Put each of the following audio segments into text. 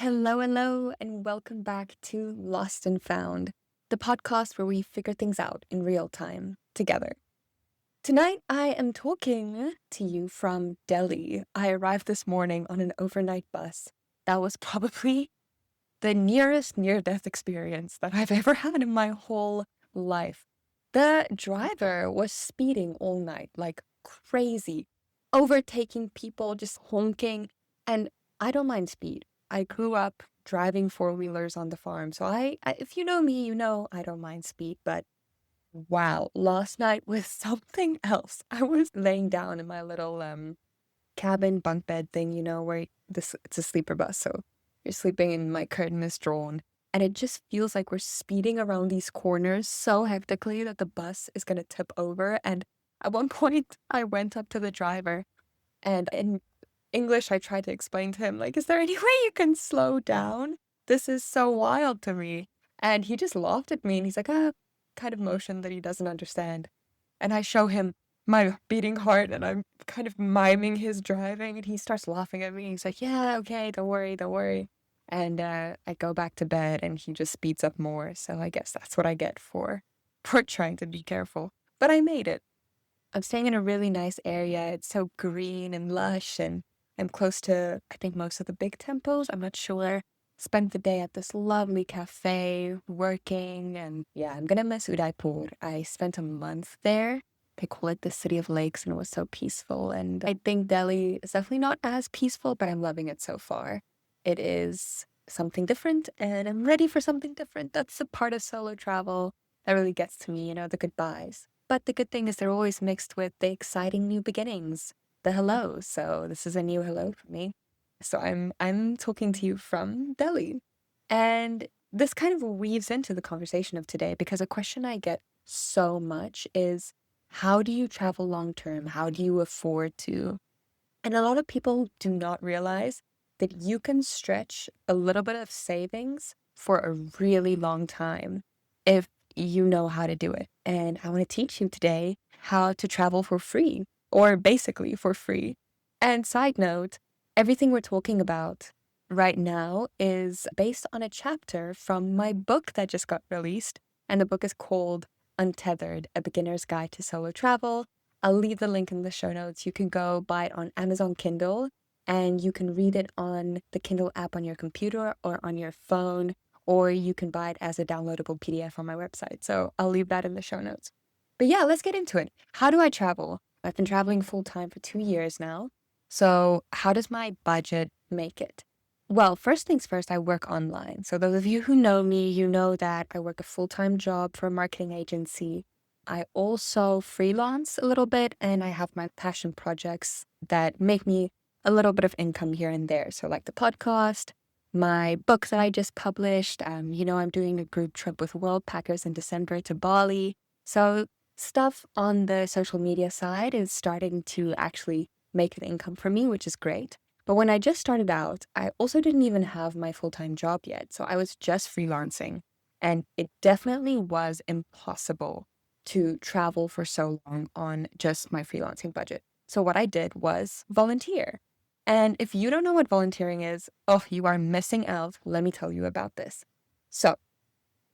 Hello, and welcome back to Lost and Found, the podcast where we figure things out in real time together. Tonight, I am talking to you from Delhi. I arrived this morning on an overnight bus. That was probably the nearest near-death experience that I've ever had in my whole life. The driver was speeding all night, like crazy, overtaking people, just honking, and I don't mind speed. I grew up driving four-wheelers on the farm, so if you know me, you know I don't mind speed, but wow, last night was something else. I was laying down in my little cabin bunk bed thing, where it's a sleeper bus, so you're sleeping and my curtain is drawn. And it just feels like we're speeding around these corners so hectically that the bus is going to tip over. And at one point, I went up to the driver and in English, I tried to explain to him, like, is there any way you can slow down? This is so wild to me. And he just laughed at me and he's like, kind of motion that he doesn't understand. And I show him my beating heart and I'm kind of miming his driving and he starts laughing at me. He's like, yeah, okay, don't worry. And I go back to bed and he just speeds up more. So I guess that's what I get for trying to be careful. But I made it. I'm staying in a really nice area. It's so green and lush and I'm close to, I think, most of the big temples. I'm not sure. Spent the day at this lovely cafe working and yeah, I'm gonna miss Udaipur. I spent a month there. They call it the city of lakes and it was so peaceful. And I think Delhi is definitely not as peaceful, but I'm loving it so far. It is something different and I'm ready for something different. That's the part of solo travel that really gets to me, the goodbyes. But the good thing is they're always mixed with the exciting new beginnings, the hello. So this is a new hello for me. So I'm talking to you from Delhi. And this kind of weaves into the conversation of today because a question I get so much is how do you travel long term? How do you afford to? And a lot of people do not realize that you can stretch a little bit of savings for a really long time if you know how to do it. And I want to teach you today how to travel for free, or basically for free. And side note, everything we're talking about right now is based on a chapter from my book that just got released. And the book is called Untethered, A Beginner's Guide to Solo Travel. I'll leave the link in the show notes. You can go buy it on Amazon Kindle and you can read it on the Kindle app on your computer or on your phone, or you can buy it as a downloadable PDF on my website. So I'll leave that in the show notes. But yeah, let's get into it. How do I travel? I've been traveling full time for 2 years now. So how does my budget make it? Well, first things first, I work online. So those of you who know me, you know that I work a full-time job for a marketing agency. I also freelance a little bit and I have my passion projects that make me a little bit of income here and there. So like the podcast, my book that I just published, I'm doing a group trip with Worldpackers in December to Bali. So stuff on the social media side is starting to actually make an income for me, which is great. But when I just started out, I also didn't even have my full-time job yet. So I was just freelancing and it definitely was impossible to travel for so long on just my freelancing budget. So what I did was volunteer. And if you don't know what volunteering is, oh, you are missing out. Let me tell you about this. So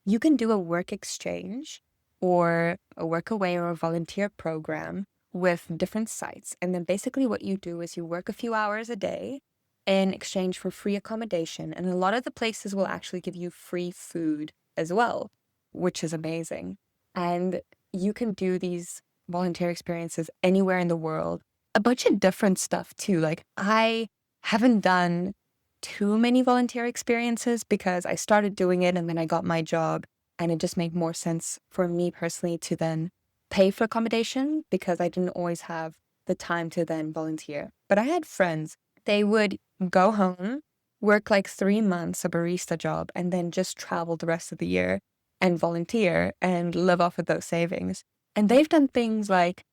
you can do a work exchange or a Workaway or a volunteer program with different sites. And then basically what you do is you work a few hours a day in exchange for free accommodation. And a lot of the places will actually give you free food as well, which is amazing. And you can do these volunteer experiences anywhere in the world. A bunch of different stuff too. Like I haven't done too many volunteer experiences because I started doing it and then I got my job and it just made more sense for me personally to then pay for accommodation because I didn't always have the time to then volunteer. But I had friends, they would go home, work like 3 months a barista job, and then just travel the rest of the year and volunteer and live off of those savings. And they've done things like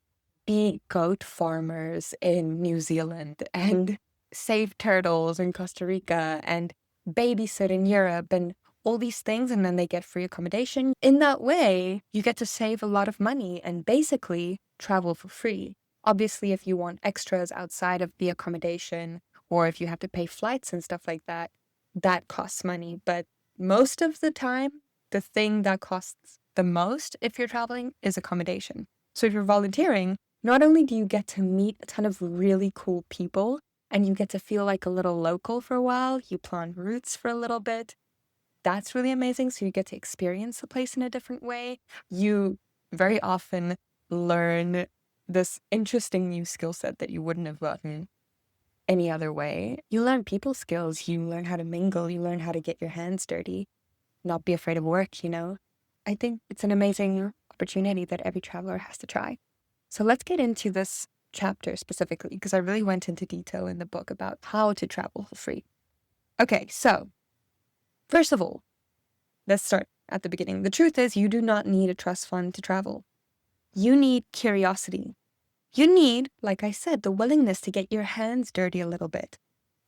be goat farmers in New Zealand and save turtles in Costa Rica and babysit in Europe and all these things, and then they get free accommodation. In that way, you get to save a lot of money and basically travel for free. Obviously, if you want extras outside of the accommodation or if you have to pay flights and stuff like that, that costs money. But most of the time, the thing that costs the most if you're traveling is accommodation. So if you're volunteering, not only do you get to meet a ton of really cool people and you get to feel like a little local for a while, you plan routes for a little bit. That's really amazing. So you get to experience the place in a different way. You very often learn this interesting new skill set that you wouldn't have gotten any other way. You learn people skills. You learn how to mingle. You learn how to get your hands dirty, not be afraid of work, you know? I think it's an amazing opportunity that every traveler has to try. So let's get into this chapter specifically, because I really went into detail in the book about how to travel for free. Okay, so first of all, let's start at the beginning. The truth is, you do not need a trust fund to travel. You need curiosity. You need, like I said, the willingness to get your hands dirty a little bit,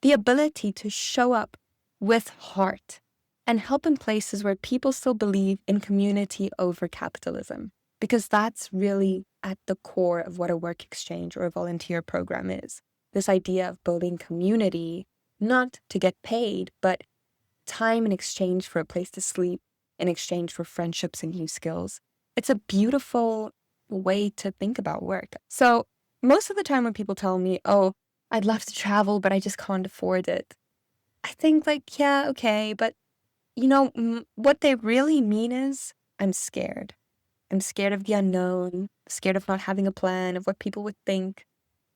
the ability to show up with heart and help in places where people still believe in community over capitalism, because that's really at the core of what a work exchange or a volunteer program is. This idea of building community, not to get paid, but time in exchange for a place to sleep, in exchange for friendships and new skills. It's a beautiful way to think about work. So most of the time when people tell me, oh, I'd love to travel, but I just can't afford it, I think like, yeah, okay, but you know, what they really mean is, I'm scared. I'm scared of the unknown, scared of not having a plan, of what people would think,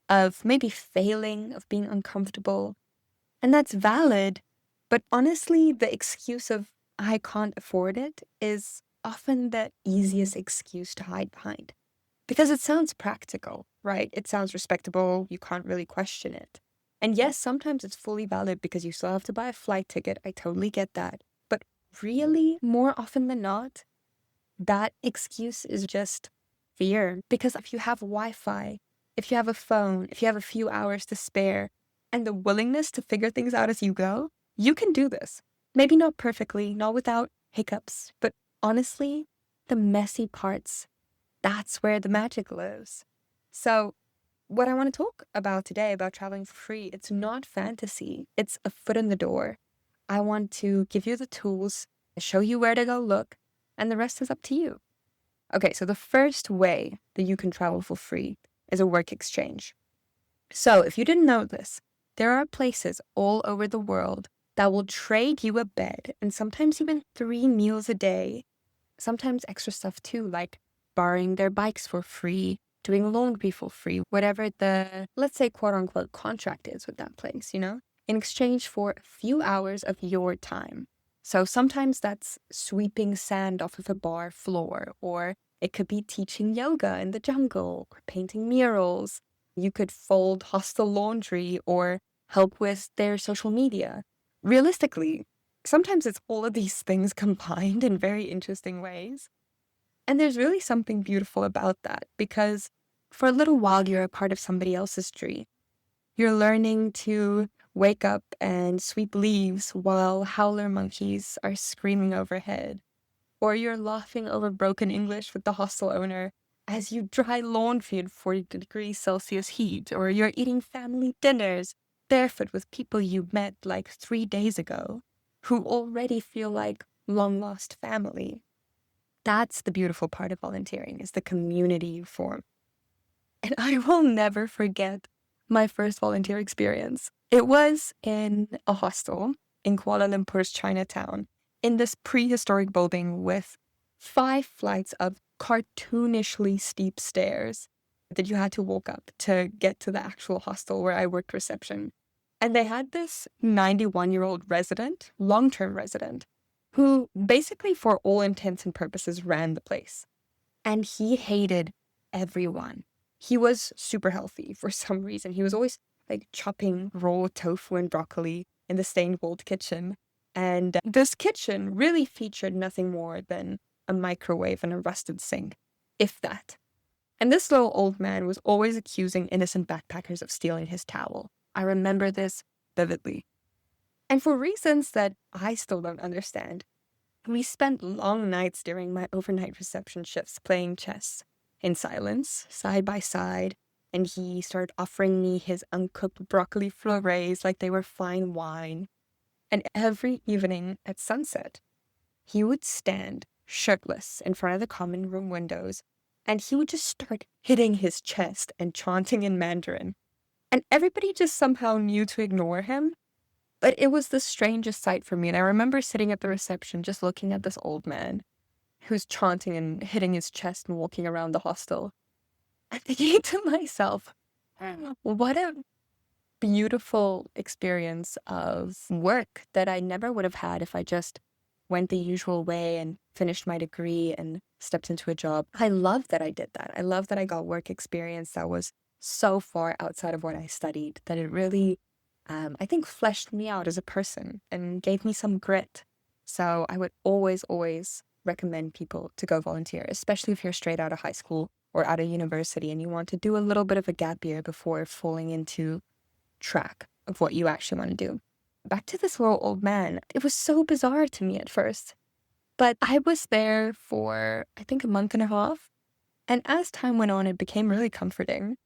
of maybe failing, of being uncomfortable. And that's valid. But honestly, the excuse of, I can't afford it, is often the easiest excuse to hide behind. Because it sounds practical, right? It sounds respectable. You can't really question it. And yes, sometimes it's fully valid because you still have to buy a flight ticket. I totally get that. But really, more often than not, that excuse is just fear. Because if you have Wi-Fi, if you have a phone, if you have a few hours to spare, and the willingness to figure things out as you go, you can do this. Maybe not perfectly, not without hiccups, but honestly, the messy parts, that's where the magic lives. So what I want to talk about today about traveling for free, it's not fantasy. It's a foot in the door. I want to give you the tools, show you where to go look, and the rest is up to you. Okay, so the first way that you can travel for free is a work exchange. So if you didn't know this, there are places all over the world that will trade you a bed and sometimes even 3 meals a day, sometimes extra stuff too, like borrowing their bikes for free, doing laundry for free, whatever the, let's say, quote unquote, contract is with that place, you know, in exchange for a few hours of your time. So sometimes that's sweeping sand off of a bar floor, or it could be teaching yoga in the jungle, or painting murals. You could fold hostel laundry or help with their social media. Realistically, sometimes it's all of these things combined in very interesting ways. And there's really something beautiful about that, because for a little while you're a part of somebody else's dream. You're learning to wake up and sweep leaves while howler monkeys are screaming overhead. Or you're laughing over broken English with the hostel owner as you dry laundry in 40 degrees Celsius heat. Or you're eating family dinners barefoot with people you met like 3 days ago who already feel like long-lost family. That's the beautiful part of volunteering, is the community you form. And I will never forget my first volunteer experience. It was in a hostel in Kuala Lumpur's Chinatown, in this prehistoric building with 5 flights of cartoonishly steep stairs that you had to walk up to get to the actual hostel where I worked reception. And they had this 91-year-old resident, long-term resident, who basically, for all intents and purposes, ran the place. And he hated everyone. He was super healthy for some reason. He was always like chopping raw tofu and broccoli in the stained walled kitchen. And this kitchen really featured nothing more than a microwave and a rusted sink, if that. And this little old man was always accusing innocent backpackers of stealing his towel. I remember this vividly. And for reasons that I still don't understand, we spent long nights during my overnight reception shifts playing chess in silence, side by side, and he started offering me his uncooked broccoli florets like they were fine wine. And every evening at sunset, he would stand shirtless in front of the common room windows, and he would just start hitting his chest and chanting in Mandarin. And everybody just somehow knew to ignore him. But it was the strangest sight for me. And I remember sitting at the reception just looking at this old man who's chanting and hitting his chest and walking around the hostel. And thinking to myself, what a beautiful experience of work that I never would have had if I just went the usual way and finished my degree and stepped into a job. I love that I did that. I love that I got work experience that was so far outside of what I studied that it really, I think, fleshed me out as a person and gave me some grit. So I would always, always recommend people to go volunteer, especially if you're straight out of high school or out of university and you want to do a little bit of a gap year before falling into track of what you actually want to do. Back to this little old man. It was so bizarre to me at first, but I was there for, I think, a month and a half. And as time went on, it became really comforting.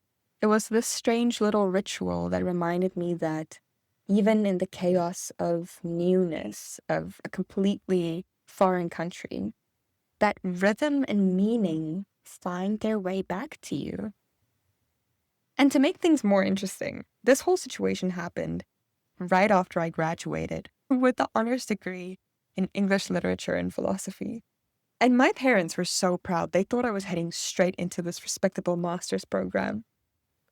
It was this strange little ritual that reminded me that even in the chaos of newness, of a completely foreign country, that rhythm and meaning find their way back to you. And to make things more interesting, this whole situation happened right after I graduated with the honors degree in English literature and philosophy. And my parents were so proud. They thought I was heading straight into this respectable master's program.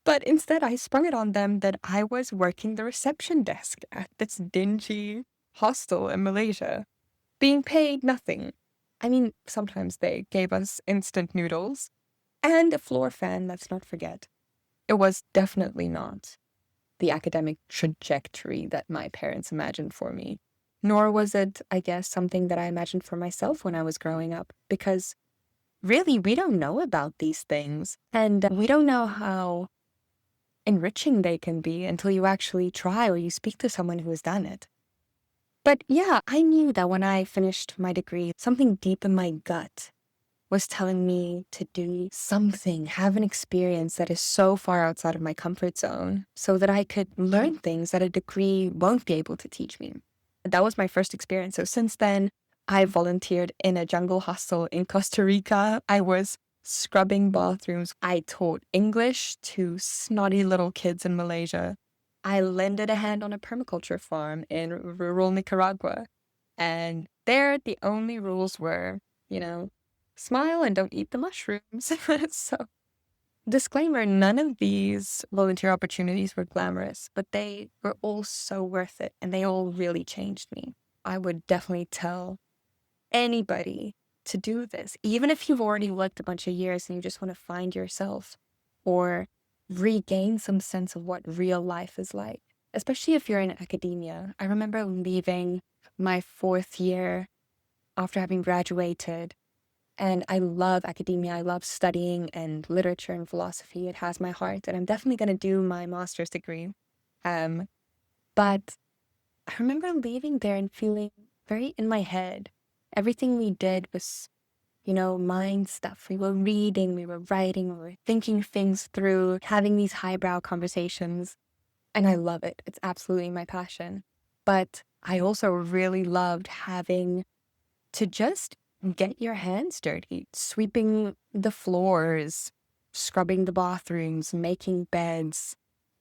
But instead, I sprung it on them that I was working the reception desk at this dingy hostel in Malaysia, being paid nothing. I mean, sometimes they gave us instant noodles and a floor fan, let's not forget. It was definitely not the academic trajectory that my parents imagined for me. Nor was it, I guess, something that I imagined for myself when I was growing up, because really, we don't know about these things. And we don't know how enriching they can be until you actually try or you speak to someone who has done it. But yeah, I knew that when I finished my degree, something deep in my gut was telling me to do something, have an experience that is so far outside of my comfort zone so that I could learn things that a degree won't be able to teach me. That was my first experience. So since then, I volunteered in a jungle hostel in Costa Rica. I was scrubbing bathrooms. I taught English to snotty little kids in Malaysia. I lended a hand on a permaculture farm in rural Nicaragua. And there, the only rules were, smile and don't eat the mushrooms. So, disclaimer, none of these volunteer opportunities were glamorous, but they were all so worth it, and they all really changed me. I would definitely tell anybody to do this, even if you've already worked a bunch of years and you just want to find yourself or regain some sense of what real life is like, especially if you're in academia. I remember leaving my 4th year after having graduated. And I love academia. I love studying and literature and philosophy. It has my heart. And I'm definitely going to do my master's degree. But I remember leaving there and feeling very in my head. Everything we did was, mind stuff. We were reading, we were writing, we were thinking things through, having these highbrow conversations. And I love it. It's absolutely my passion. But I also really loved having to just get your hands dirty, sweeping the floors, scrubbing the bathrooms, making beds.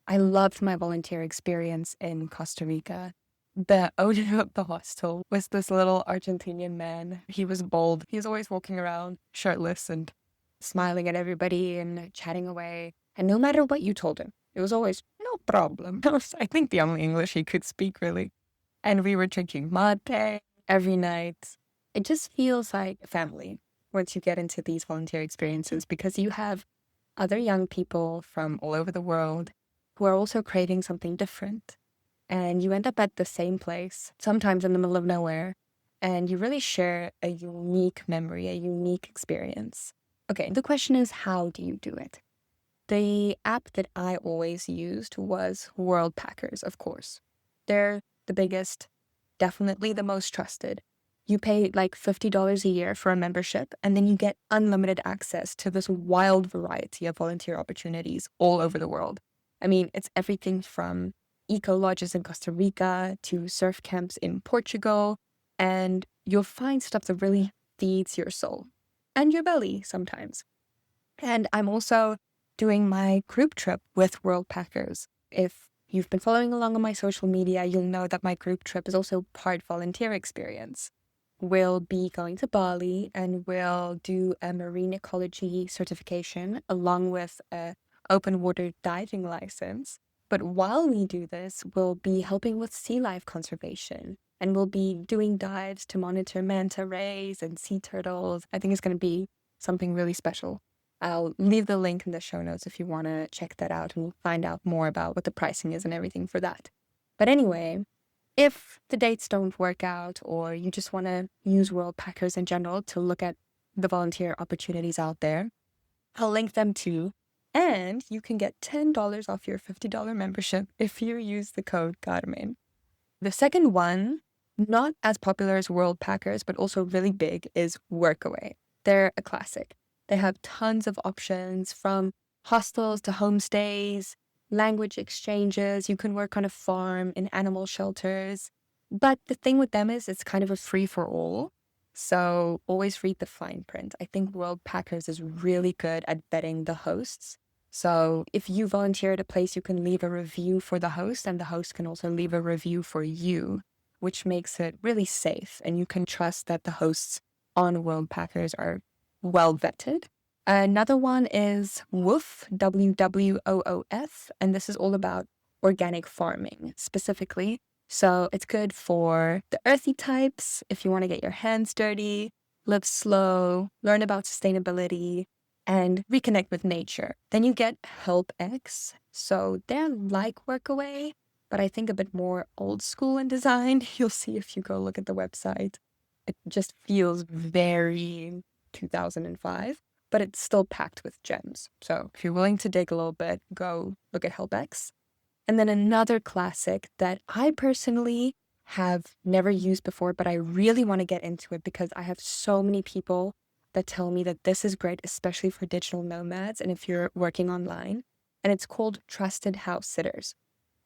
I loved my volunteer experience in Costa Rica. The owner of the hostel was this little Argentinian man. He was bald. He was always walking around shirtless and smiling at everybody and chatting away. And no matter what you told him, it was always, no problem. That was, I think, the only English he could speak, really. And we were drinking mate every night. It just feels like family once you get into these volunteer experiences, because you have other young people from all over the world who are also craving something different. And you end up at the same place, sometimes in the middle of nowhere, and you really share a unique memory, a unique experience. Okay, the question is, how do you do it? The app that I always used was Worldpackers, of course. They're the biggest, definitely the most trusted. You pay like $50 a year for a membership, and then you get unlimited access to this wild variety of volunteer opportunities all over the world. I mean, it's everything from eco lodges in Costa Rica to surf camps in Portugal, and you'll find stuff that really feeds your soul and your belly sometimes. And I'm also doing my group trip with Worldpackers. If you've been following along on my social media, you'll know that my group trip is also part volunteer experience. We'll be going to Bali and we'll do a marine ecology certification along with a open water diving license. But while we do this, we'll be helping with sea life conservation and we'll be doing dives to monitor manta rays and sea turtles. I think it's going to be something really special. I'll leave the link in the show notes if you want to check that out and find out more about what the pricing is and everything for that. But anyway, if the dates don't work out or you just want to use Worldpackers in general to look at the volunteer opportunities out there, I'll link them too. And you can get $10 off your $50 membership if you use the code Carmen. The second one, not as popular as Worldpackers, but also really big, is Workaway. They're a classic. They have tons of options from hostels to homestays, language exchanges. You can work on a farm, in animal shelters. But the thing with them is it's kind of a free for all. So always read the fine print. I think Worldpackers is really good at vetting the hosts. So if you volunteer at a place, you can leave a review for the host and the host can also leave a review for you, which makes it really safe. And you can trust that the hosts on Worldpackers are well vetted. Another one is WWOOF, WWOOF, and this is all about organic farming specifically. So it's good for the earthy types if you want to get your hands dirty, live slow, learn about sustainability, and reconnect with nature. Then you get HelpX. So they're like Workaway, but I think a bit more old school in design. You'll see if you go look at the website. It just feels very 2005, but it's still packed with gems. So if you're willing to dig a little bit, go look at HelpX. And then another classic that I personally have never used before, but I really want to get into it because I have so many people that tell me that this is great, especially for digital nomads and if you're working online. And it's called TrustedHousesitters.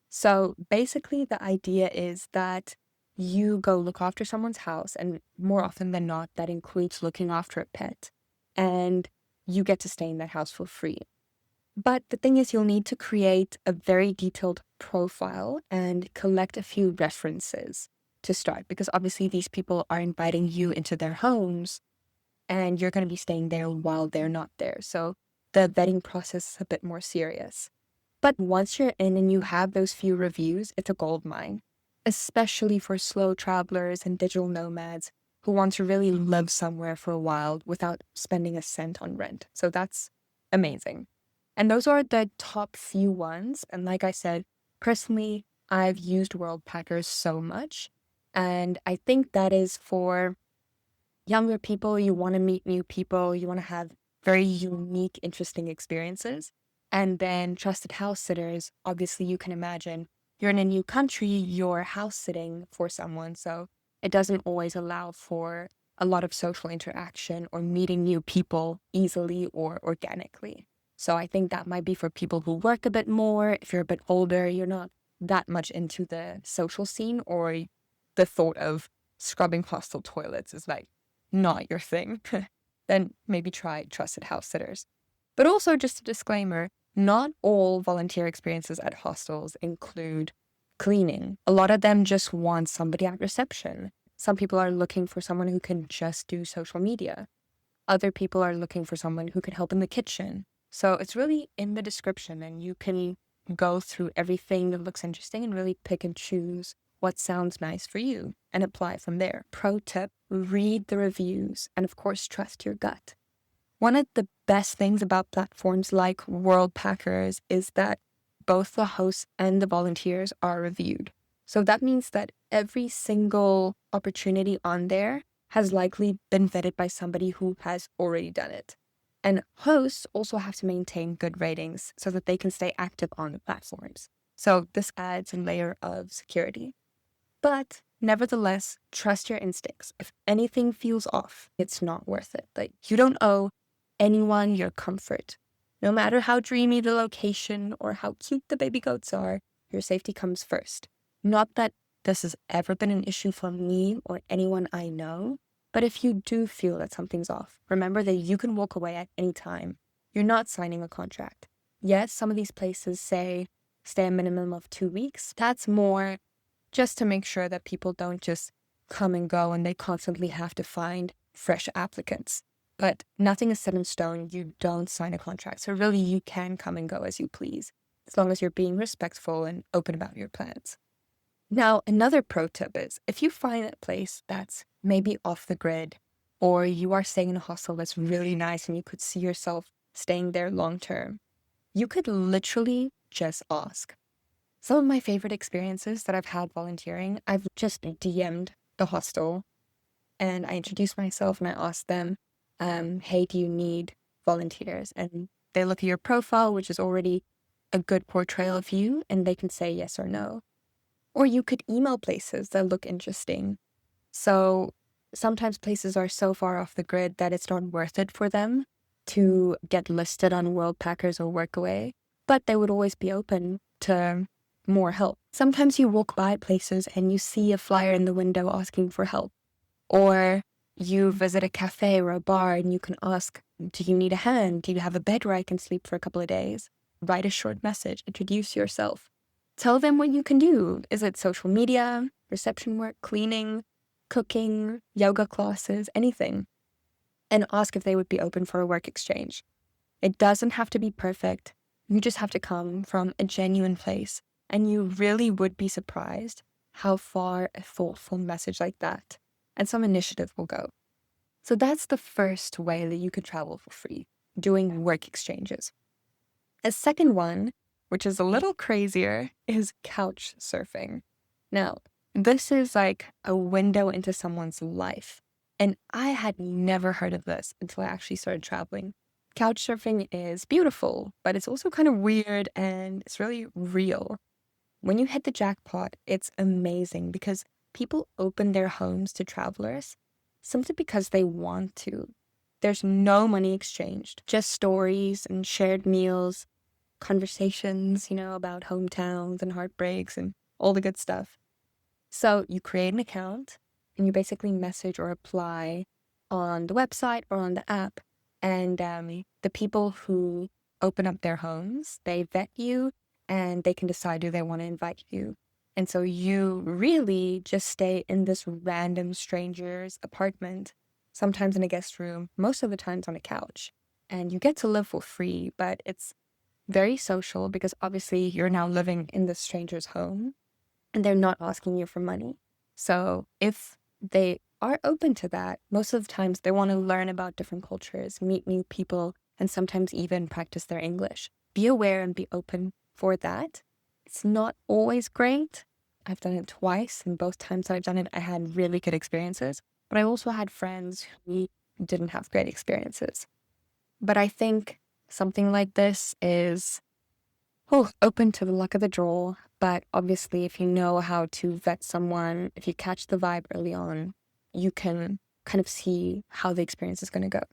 So basically the idea is that you go look after someone's house, and more often than not, that includes looking after a pet, and you get to stay in that house for free. But the thing is, you'll need to create a very detailed profile and collect a few references to start, because obviously these people are inviting you into their homes, and you're going to be staying there while they're not there. So the vetting process is a bit more serious. But once you're in and you have those few reviews, it's a gold mine, especially for slow travelers and digital nomads who want to really live somewhere for a while without spending a cent on rent. So that's amazing. And those are the top few ones. And like I said, personally, I've used Worldpackers so much. And I think that is for younger people. You want to meet new people. You want to have very unique, interesting experiences. And then trusted house sitters, obviously you can imagine you're in a new country, you're house sitting for someone. So it doesn't always allow for a lot of social interaction or meeting new people easily or organically. So I think that might be for people who work a bit more. If you're a bit older, you're not that much into the social scene, or the thought of scrubbing hostel toilets is like not your thing, then maybe try trusted house sitters. But also just a disclaimer, not all volunteer experiences at hostels include cleaning. A lot of them just want somebody at reception. Some people are looking for someone who can just do social media. Other people are looking for someone who can help in the kitchen. So it's really in the description, and you can go through everything that looks interesting and really pick and choose what sounds nice for you and apply from there. Pro tip, read the reviews and of course trust your gut. One of the best things about platforms like Worldpackers is that both the hosts and the volunteers are reviewed. So that means that every single opportunity on there has likely been vetted by somebody who has already done it. And hosts also have to maintain good ratings so that they can stay active on the platforms. So this adds a layer of security. But nevertheless, trust your instincts. If anything feels off, it's not worth it. Like, you don't owe anyone your comfort. No matter how dreamy the location or how cute the baby goats are, your safety comes first. Not that this has ever been an issue for me or anyone I know, but if you do feel that something's off, remember that you can walk away at any time. You're not signing a contract. Yes, some of these places say stay a minimum of 2 weeks. That's more just to make sure that people don't just come and go and they constantly have to find fresh applicants. But nothing is set in stone. You don't sign a contract. So really, you can come and go as you please, as long as you're being respectful and open about your plans. Now, another pro tip is if you find a place that's maybe off the grid, or you are staying in a hostel that's really nice and you could see yourself staying there long term, you could literally just ask. Some of my favorite experiences that I've had volunteering, I've just DM'd the hostel and I introduced myself and I asked them, hey, do you need volunteers? And they look at your profile, which is already a good portrayal of you, and they can say yes or no. Or you could email places that look interesting. So sometimes places are so far off the grid that it's not worth it for them to get listed on Worldpackers or Workaway, but they would always be open to more help. Sometimes you walk by places and you see a flyer in the window asking for help. Or you visit a cafe or a bar and you can ask, do you need a hand? Do you have a bed where I can sleep for a couple of days? Write a short message, introduce yourself. Tell them what you can do. Is it social media, reception work, cleaning, cooking, yoga classes, anything? And ask if they would be open for a work exchange. It doesn't have to be perfect. You just have to come from a genuine place. And you really would be surprised how far a thoughtful message like that and some initiative will go. So that's the first way that you could travel for free, doing work exchanges. A second one, which is a little crazier, is couch surfing. Now, this is like a window into someone's life. And I had never heard of this until I actually started traveling. Couch surfing is beautiful, but it's also kind of weird and it's really real. When you hit the jackpot, it's amazing because people open their homes to travelers simply because they want to. There's no money exchanged, just stories and shared meals, conversations, about hometowns and heartbreaks and all the good stuff. So you create an account and you basically message or apply on the website or on the app. And the people who open up their homes, they vet you and they can decide do they want to invite you. And so you really just stay in this random stranger's apartment, sometimes in a guest room, most of the times on a couch. And you get to live for free, but it's very social because obviously you're now living in the stranger's home and they're not asking you for money. So if they are open to that, most of the times they want to learn about different cultures, meet new people, and sometimes even practice their English. Be aware and be open for that. It's not always great. I've done it twice, and both times that I've done it, I had really good experiences. But I also had friends who didn't have great experiences. But I think something like this is open to the luck of the draw. But obviously, if you know how to vet someone, if you catch the vibe early on, you can kind of see how the experience is going to go.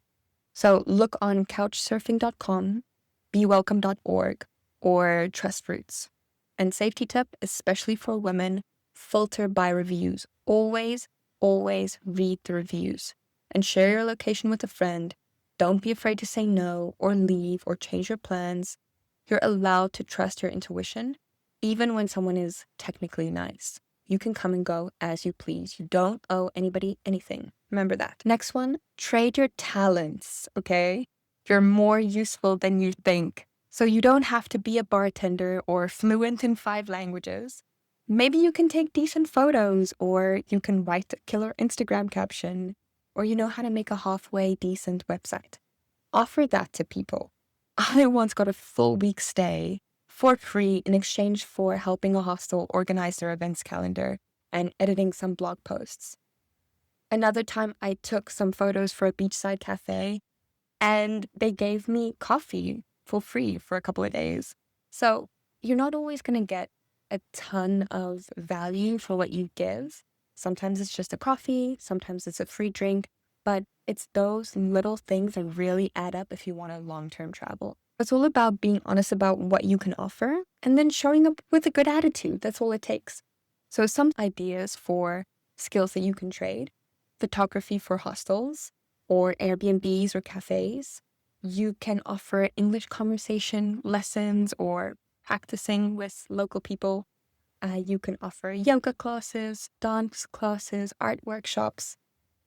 So look on couchsurfing.com, bewelcome.org, or Trust Roots. And safety tip, especially for women, filter by reviews. Always, always read the reviews and share your location with a friend. Don't be afraid to say no or leave or change your plans. You're allowed to trust your intuition, even when someone is technically nice. You can come and go as you please. You don't owe anybody anything. Remember that. Next one, trade your talents, okay? You're more useful than you think. So you don't have to be a bartender or fluent in 5 languages. Maybe you can take decent photos, or you can write a killer Instagram caption, or you know how to make a halfway decent website. Offer that to people. I once got a full week stay for free in exchange for helping a hostel organize their events calendar and editing some blog posts. Another time I took some photos for a beachside cafe and they gave me coffee for free for a couple of days. So you're not always going to get a ton of value for what you give. Sometimes it's just a coffee, sometimes it's a free drink, but it's those little things that really add up if you want to long-term travel. It's all about being honest about what you can offer and then showing up with a good attitude. That's all it takes. So some ideas for skills that you can trade: photography for hostels or Airbnbs or cafes. You can offer English conversation lessons or practicing with local people. You can offer yoga classes, dance classes, art workshops.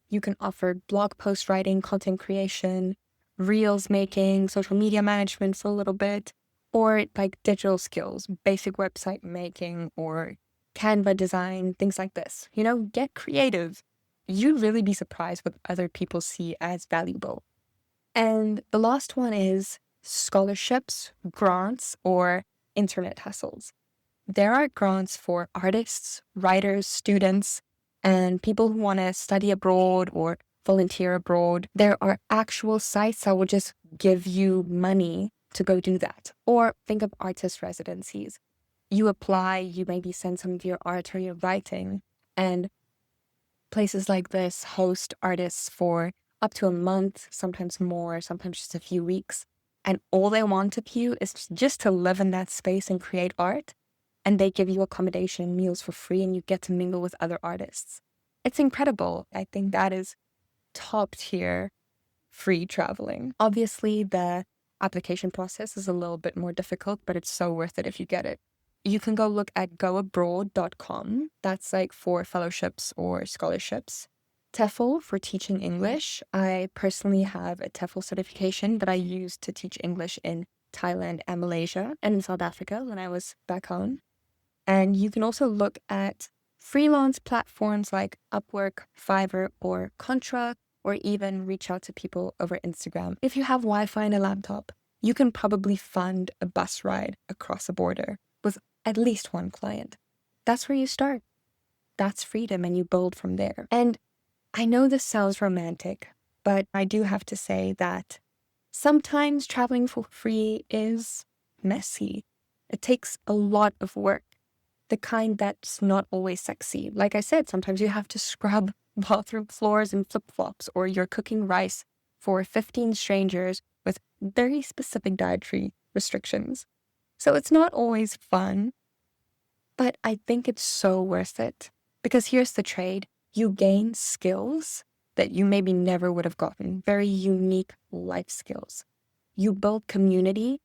You can offer blog post writing, content creation, reels making, social media management for a little bit, or like digital skills, basic website making or Canva design, things like this. Get creative. You'd really be surprised what other people see as valuable. And the last one is scholarships, grants, or internet hustles. There are grants for artists, writers, students, and people who want to study abroad or volunteer abroad. There are actual sites that will just give you money to go do that. Or think of artist residencies. You apply, you maybe send some of your art or your writing, and places like this host artists for up to a month, sometimes more, sometimes just a few weeks. And all they want of you is just to live in that space and create art. And they give you accommodation and meals for free, and you get to mingle with other artists. It's incredible. I think that is top tier free traveling. Obviously, the application process is a little bit more difficult, but it's so worth it if you get it. You can go look at goabroad.com. That's like for fellowships or scholarships. TEFL for teaching English. I personally have a TEFL certification that I used to teach English in Thailand and Malaysia and in South Africa when I was back home. And you can also look at freelance platforms like Upwork, Fiverr, or Contra, or even reach out to people over Instagram. If you have Wi-Fi and a laptop, you can probably fund a bus ride across a border with at least one client. That's where you start. That's freedom, and you build from there. And I know this sounds romantic, but I do have to say that sometimes traveling for free is messy. It takes a lot of work. The kind that's not always sexy. Like I said, sometimes you have to scrub bathroom floors in flip-flops, or you're cooking rice for 15 strangers with very specific dietary restrictions. So it's not always fun, but I think it's so worth it. Because here's the trade. You gain skills that you maybe never would have gotten, very unique life skills. You build community,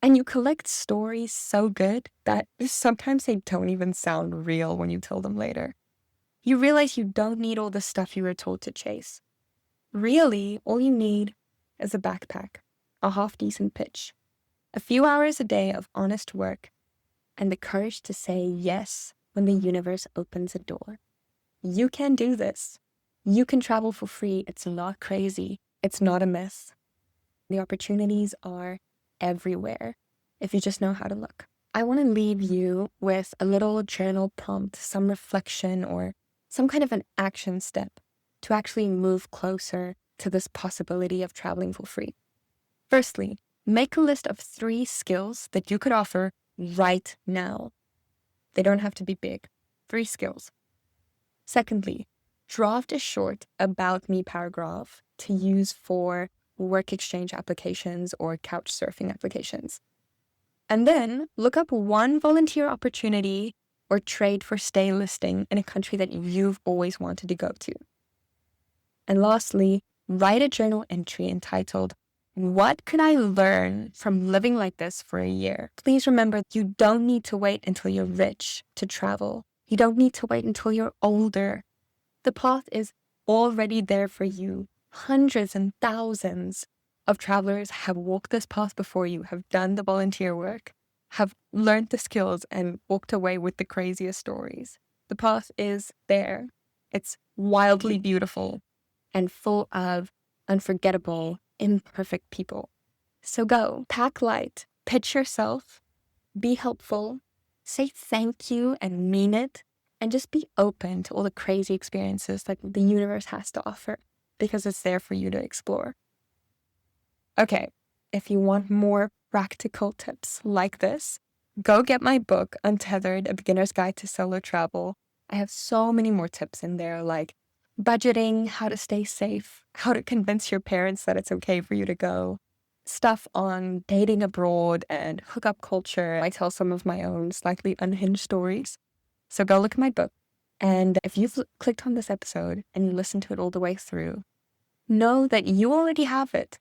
and you collect stories so good that sometimes they don't even sound real when you tell them later. You realize you don't need all the stuff you were told to chase. Really, all you need is a backpack, a half-decent pitch, a few hours a day of honest work, and the courage to say yes when the universe opens a door. You can do this. You can travel for free. It's not crazy. It's not a myth. The opportunities are everywhere if you just know how to look. I want to leave you with a little journal prompt, some reflection, or some kind of an action step to actually move closer to this possibility of traveling for free. Firstly, make a list of 3 skills that you could offer right now. They don't have to be big. 3 skills. Secondly, draft a short about me paragraph to use for work exchange applications or Couchsurfing applications. And then look up one volunteer opportunity or trade for stay listing in a country that you've always wanted to go to. And lastly, write a journal entry entitled, "What could I learn from living like this for a year?" Please remember, you don't need to wait until you're rich to travel. You don't need to wait until you're older. The path is already there for you. Hundreds and thousands of travelers have walked this path before you, have done the volunteer work, have learned the skills, and walked away with the craziest stories. The path is there. It's wildly beautiful and full of unforgettable, imperfect people. So go, pack light, pitch yourself, be helpful, say thank you and mean it, and just be open to all the crazy experiences that the universe has to offer, because it's there for you to explore. Okay, if you want more practical tips like this, go get my book, Untethered, A Beginner's Guide to Solo Travel. I have so many more tips in there, like budgeting, how to stay safe, how to convince your parents that it's okay for you to go, stuff on dating abroad and hookup culture. I tell some of my own slightly unhinged stories. So go look at my book. And if you've clicked on this episode and you listened to it all the way through, know that you already have it.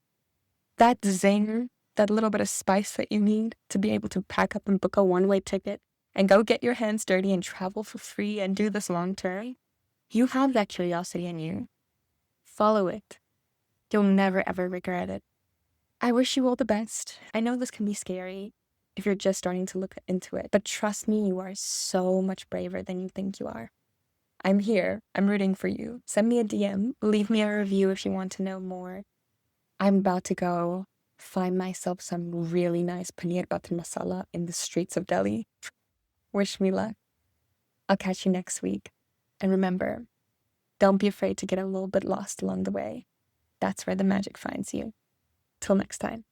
That zing, that little bit of spice that you need to be able to pack up and book a one-way ticket and go get your hands dirty and travel for free and do this long term. You have that curiosity in you. Follow it. You'll never ever regret it. I wish you all the best. I know this can be scary if you're just starting to look into it, but trust me, you are so much braver than you think you are. I'm here. I'm rooting for you. Send me a DM. Leave me a review if you want to know more. I'm about to go find myself some really nice paneer butter masala in the streets of Delhi. Wish me luck. I'll catch you next week. And remember, don't be afraid to get a little bit lost along the way. That's where the magic finds you. Till next time.